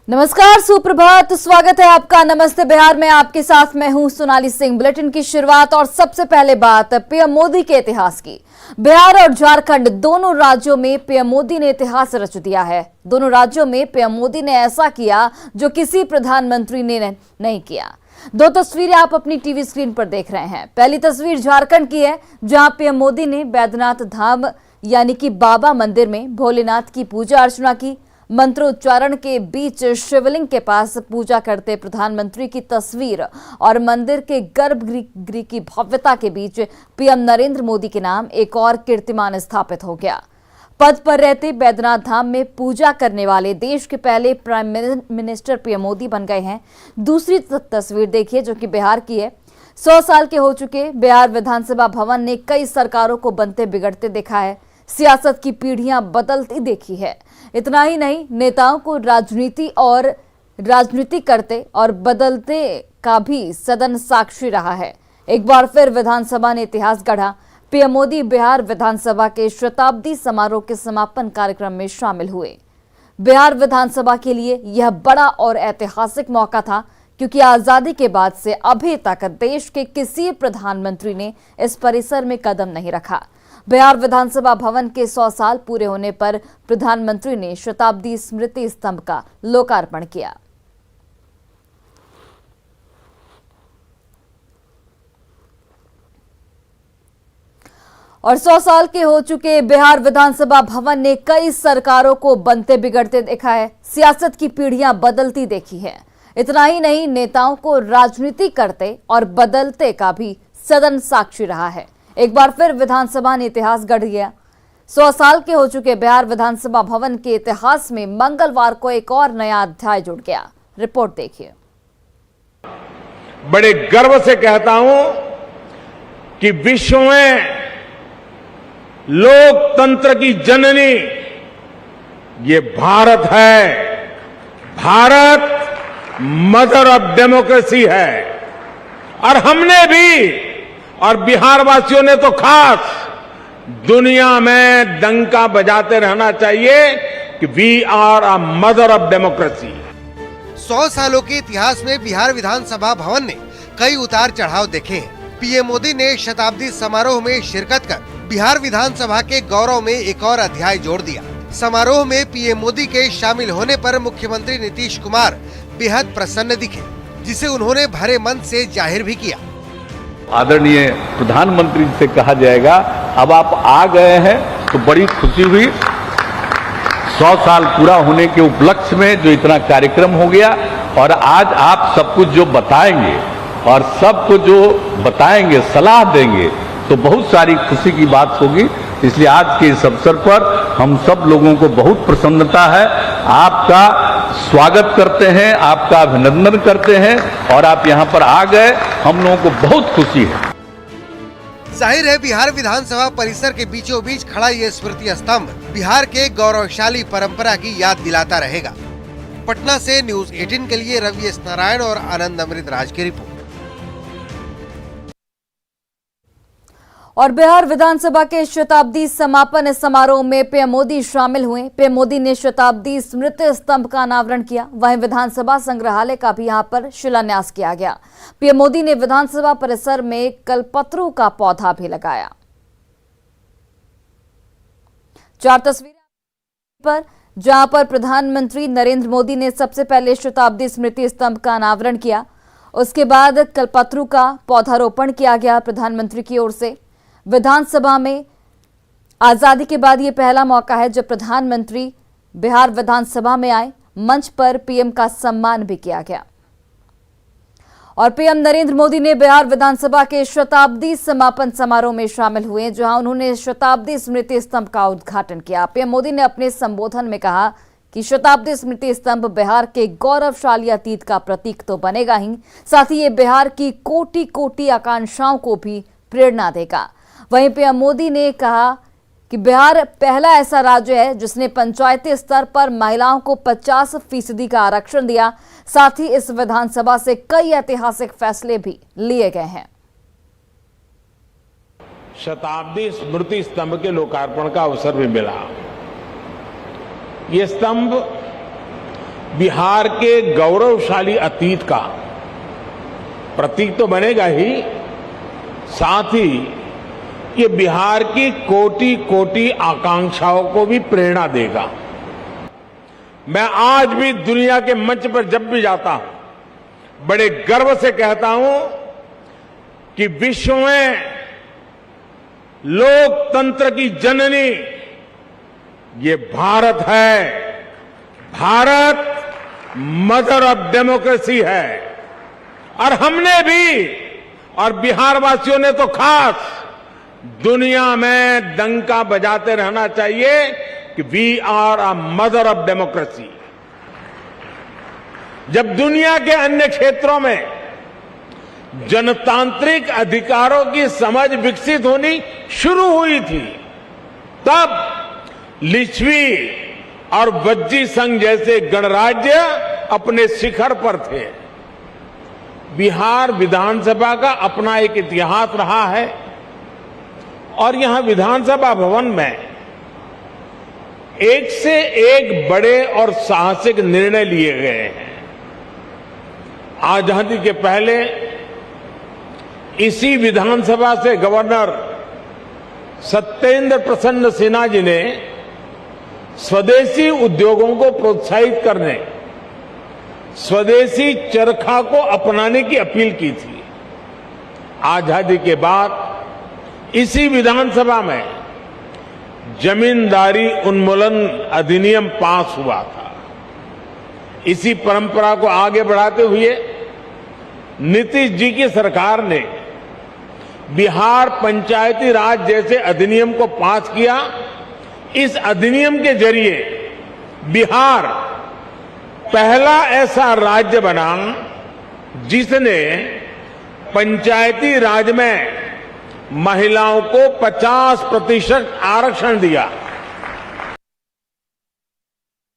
नमस्कार, सुप्रभात, स्वागत है आपका नमस्ते बिहार में। आपके साथ मैं हूं सोनाली सिंह। बुलेटिन की शुरुआत और सबसे पहले बात पीएम मोदी के इतिहास की। बिहार और झारखंड दोनों राज्यों में पीएम मोदी ने इतिहास रच दिया है। दोनों राज्यों में पीएम मोदी ने ऐसा किया जो किसी प्रधानमंत्री ने नहीं किया। दो तस्वीरें आप अपनी टीवी स्क्रीन पर देख रहे हैं। पहली तस्वीर झारखंड की है, जहां पीएम मोदी ने बैद्यनाथ धाम यानी कि बाबा मंदिर में भोलेनाथ की पूजा अर्चना की। मंत्रोच्चारण के बीच शिवलिंग के पास पूजा करते प्रधानमंत्री की तस्वीर और मंदिर के गर्भगृह की भव्यता के बीच पीएम नरेंद्र मोदी के नाम एक और कीर्तिमान स्थापित हो गया। पद पर रहते बैद्यनाथ धाम में पूजा करने वाले देश के पहले प्राइम मिनिस्टर पीएम मोदी बन गए हैं। दूसरी तस्वीर देखिए, जो कि बिहार की है। 100 साल के हो चुके बिहार विधानसभा भवन ने कई सरकारों को बनते बिगड़ते देखा है। सियासत की पीढ़ियां बदलती देखी है। इतना ही नहीं, नेताओं को राजनीति करते और बदलते का भी सदन साक्षी रहा है। एक बार फिर विधानसभा ने इतिहास गढ़ा। पीएम मोदी बिहार विधानसभा के शताब्दी समारोह के समापन कार्यक्रम में शामिल हुए। बिहार विधानसभा के लिए यह बड़ा और ऐतिहासिक मौका था, क्योंकि आजादी के बाद से अभी तक देश के किसी प्रधानमंत्री ने इस परिसर में कदम नहीं रखा। बिहार विधानसभा भवन के 100 साल पूरे होने पर प्रधानमंत्री ने शताब्दी स्मृति स्तंभ का लोकार्पण किया। और 100 साल के हो चुके बिहार विधानसभा भवन ने कई सरकारों को बनते बिगड़ते देखा है। सियासत की पीढ़ियां बदलती देखी है। इतना ही नहीं, नेताओं को राजनीति करते और बदलते का भी सदन साक्षी रहा है। एक बार फिर विधानसभा ने इतिहास गढ़ दिया। 100 साल के हो चुके बिहार विधानसभा भवन के इतिहास में मंगलवार को एक और नया अध्याय जुड़ गया। रिपोर्ट देखिए। बड़े गर्व से कहता हूं कि विश्व में लोकतंत्र की जननी ये भारत है। भारत मदर ऑफ डेमोक्रेसी है। और हमने भी, और बिहार वासियों ने तो खास, दुनिया में डंका बजाते रहना चाहिए कि we are a mother of democracy. 100 सालों के इतिहास में बिहार विधानसभा भवन ने कई उतार चढ़ाव देखे हैं। पीएम मोदी ने शताब्दी समारोह में शिरकत कर बिहार विधानसभा के गौरव में एक और अध्याय जोड़ दिया। समारोह में पीएम मोदी के शामिल होने पर मुख्यमंत्री नीतीश कुमार बेहद प्रसन्न दिखे, जिसे उन्होंने भरे मन से जाहिर भी किया। आदरणीय प्रधानमंत्री से कहा जाएगा, अब आप आ गए हैं तो बड़ी खुशी हुई। 100 साल पूरा होने के उपलक्ष्य में जो इतना कार्यक्रम हो गया, और आज आप सब कुछ जो बताएंगे और सबको जो बताएंगे, सलाह देंगे, तो बहुत सारी खुशी की बात होगी। इसलिए आज के इस अवसर पर हम सब लोगों को बहुत प्रसन्नता है। आपका स्वागत करते हैं, आपका अभिनंदन करते हैं, और आप यहां पर आ गए, हम लोगों को बहुत खुशी है। जाहिर है, बिहार विधानसभा परिसर के बीचों बीच खड़ा ये स्मृति स्तंभ बिहार के गौरवशाली परंपरा की याद दिलाता रहेगा। पटना से न्यूज 18 के लिए रवि एस नारायण और आनंद अमृत राज की रिपोर्ट। और बिहार विधानसभा के शताब्दी समापन समारोह में पीएम मोदी शामिल हुए। पीएम मोदी ने शताब्दी स्मृति स्तंभ का अनावरण किया। वहीं विधानसभा संग्रहालय का भी यहां पर शिलान्यास किया गया। पीएम मोदी ने विधानसभा परिसर में कल्पतरू का पौधा भी लगाया। 4 तस्वीरें पर, जहां पर प्रधानमंत्री नरेंद्र मोदी ने सबसे पहले शताब्दी स्मृति स्तंभ का अनावरण किया। उसके बाद कल्पतरू का पौधारोपण किया गया प्रधानमंत्री की ओर से। विधानसभा में आजादी के बाद ये पहला मौका है जब प्रधानमंत्री बिहार विधानसभा में आए। मंच पर पीएम का सम्मान भी किया गया। और पीएम नरेंद्र मोदी ने बिहार विधानसभा के शताब्दी समापन समारोह में शामिल हुए, जहां उन्होंने शताब्दी स्मृति स्तंभ का उद्घाटन किया। पीएम मोदी ने अपने संबोधन में कहा कि शताब्दी स्मृति स्तंभ बिहार के गौरवशाली अतीत का प्रतीक तो बनेगा ही, साथ ही ये बिहार की कोटि कोटि आकांक्षाओं को भी प्रेरणा देगा। वहीं पीएम मोदी ने कहा कि बिहार पहला ऐसा राज्य है जिसने पंचायती स्तर पर महिलाओं को 50% का आरक्षण दिया। साथ ही इस विधानसभा से कई ऐतिहासिक फैसले भी लिए गए हैं। शताब्दी स्मृति स्तंभ के लोकार्पण का अवसर भी मिला। ये स्तंभ बिहार के गौरवशाली अतीत का प्रतीक तो बनेगा ही, साथ ही ये बिहार की कोटि कोटि आकांक्षाओं को भी प्रेरणा देगा। मैं आज भी दुनिया के मंच पर जब भी जाता हूं बड़े गर्व से कहता हूं कि विश्व में लोकतंत्र की जननी ये भारत है। भारत मदर ऑफ डेमोक्रेसी है और हमने भी, और बिहार वासियों ने तो खास, दुनिया में डंका बजाते रहना चाहिए कि we are a mother of democracy. जब दुनिया के अन्य क्षेत्रों में जनतांत्रिक अधिकारों की समझ विकसित होनी शुरू हुई थी, तब लिच्छवी और वज्जी संघ जैसे गणराज्य अपने शिखर पर थे। बिहार विधानसभा का अपना एक इतिहास रहा है और यहां विधानसभा भवन में एक से एक बड़े और साहसिक निर्णय लिए गए हैं। आजादी के पहले इसी विधानसभा से गवर्नर सत्येंद्र प्रसन्न सिन्हा जी ने स्वदेशी उद्योगों को प्रोत्साहित करने, स्वदेशी चरखा को अपनाने की अपील की थी। आजादी के बाद इसी विधानसभा में जमींदारी उन्मूलन अधिनियम पास हुआ था। इसी परंपरा को आगे बढ़ाते हुए नीतीश जी की सरकार ने बिहार पंचायती राज जैसे अधिनियम को पास किया। इस अधिनियम के जरिए बिहार पहला ऐसा राज्य बना जिसने पंचायती राज में महिलाओं को 50% आरक्षण दिया।